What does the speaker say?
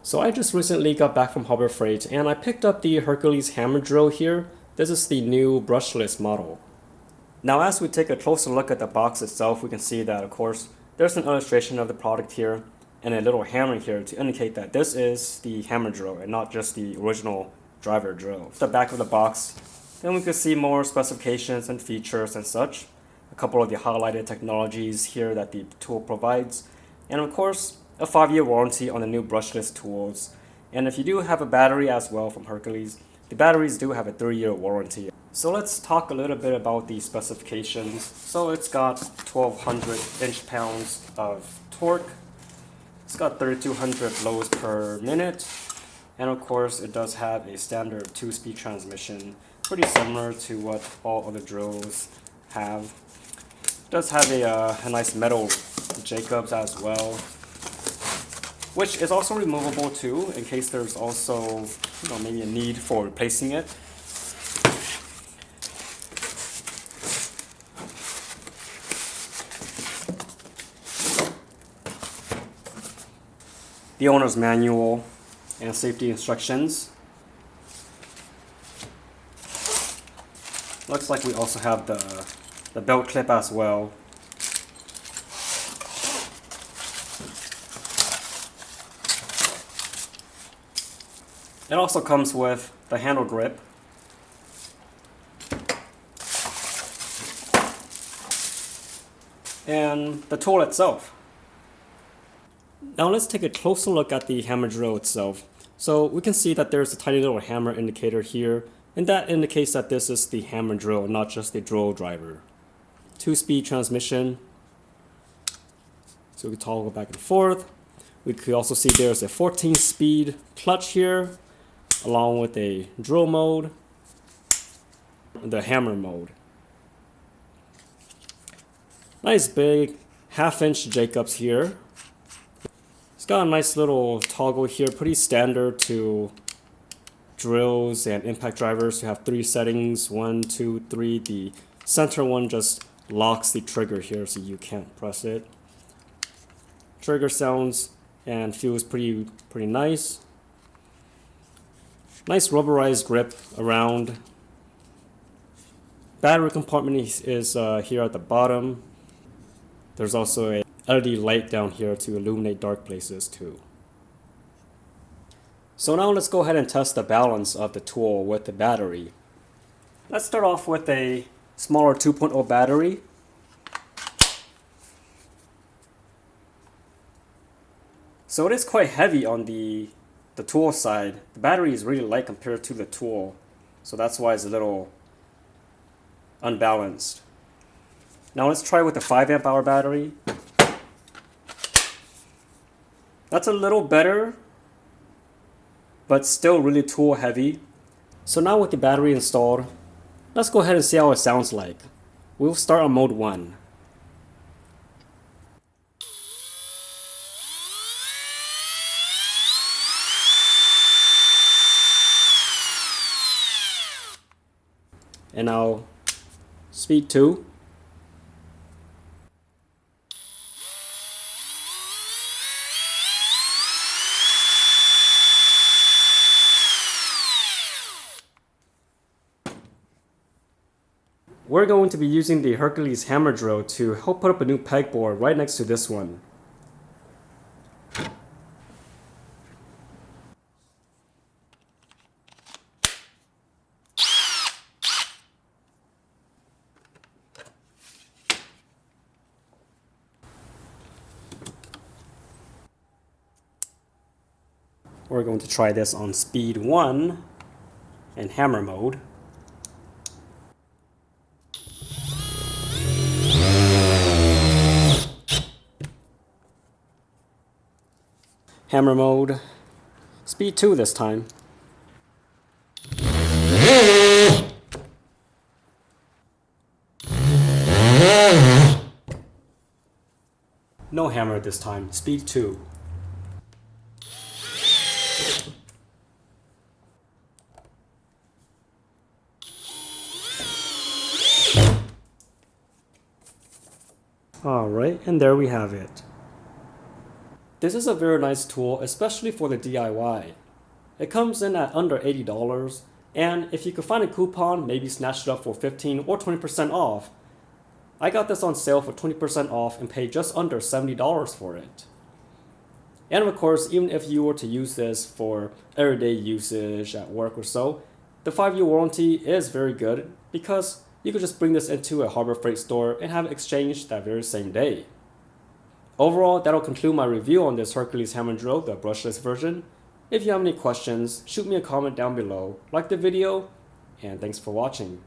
So I just recently got back from Harbor Freight and I picked up the Hercules hammer drill here. This is the new brushless model. Now as we take a closer look at the box itself, we can see that of course there's an illustration of the product here and a little hammer here to indicate that this is the hammer drill and not just the original driver drill. The back of the box, then we can see more specifications and features and such. A couple of the highlighted technologies here that the tool provides, and of course a 5-year warranty on the new brushless tools. And if you do have a battery as well from Hercules, the batteries do have a 3-year warranty. So let's talk a little bit about the specifications. So it's got 1200 inch-pounds of torque. It's got 3200 loads per minute. And of course it does have a standard 2-speed transmission, pretty similar to what all other drills have. It does have a nice metal Jacobs as well, which is also removable too, in case there's also maybe a need for replacing it. The owner's manual and safety instructions. Looks like we also have the belt clip as well. It also comes with the handle grip. And the tool itself. Now let's take a closer look at the hammer drill itself. So we can see that there's a tiny little hammer indicator here, and that indicates that this is the hammer drill, not just the drill driver. 2-speed transmission, so we can toggle back and forth. We could also see there's a 14-speed clutch here, along with a drill mode, the hammer mode. Nice big 1/2-inch Jacobs here. It's got a nice little toggle here, pretty standard to drills and impact drivers. You have 3 settings, 1, 2, 3. The center one just locks the trigger here so you can't press it. Trigger sounds and feels pretty nice. Nice rubberized grip around. Battery compartment is here at the bottom. There's also a LED light down here to illuminate dark places too. So now let's go ahead and test the balance of the tool with the battery. Let's start off with a smaller 2.0 battery. So it is quite heavy on the tool side. The battery is really light compared to the tool, so that's why it's a little unbalanced. Now let's try with the 5 amp hour battery. That's a little better, but still really tool heavy. So now with the battery installed, let's go ahead and see how it sounds like. We'll start on mode 1. And now speed 2. We're going to be using the Hercules hammer drill to help put up a new pegboard right next to this one. We're going to try this on speed 1 in hammer mode. Hammer mode, speed 2 this time. No hammer this time, speed 2. Alright, and there we have it. This is a very nice tool, especially for the DIY. It comes in at under $80, and if you could find a coupon, maybe snatch it up for 15 or 20% off. I got this on sale for 20% off and paid just under $70 for it. And of course, even if you were to use this for everyday usage at work or so, the 5-year warranty is very good because you could just bring this into a Harbor Freight store and have it exchanged that very same day. Overall, that'll conclude my review on this Hercules hammer drill, the brushless version. If you have any questions, shoot me a comment down below, like the video, and thanks for watching.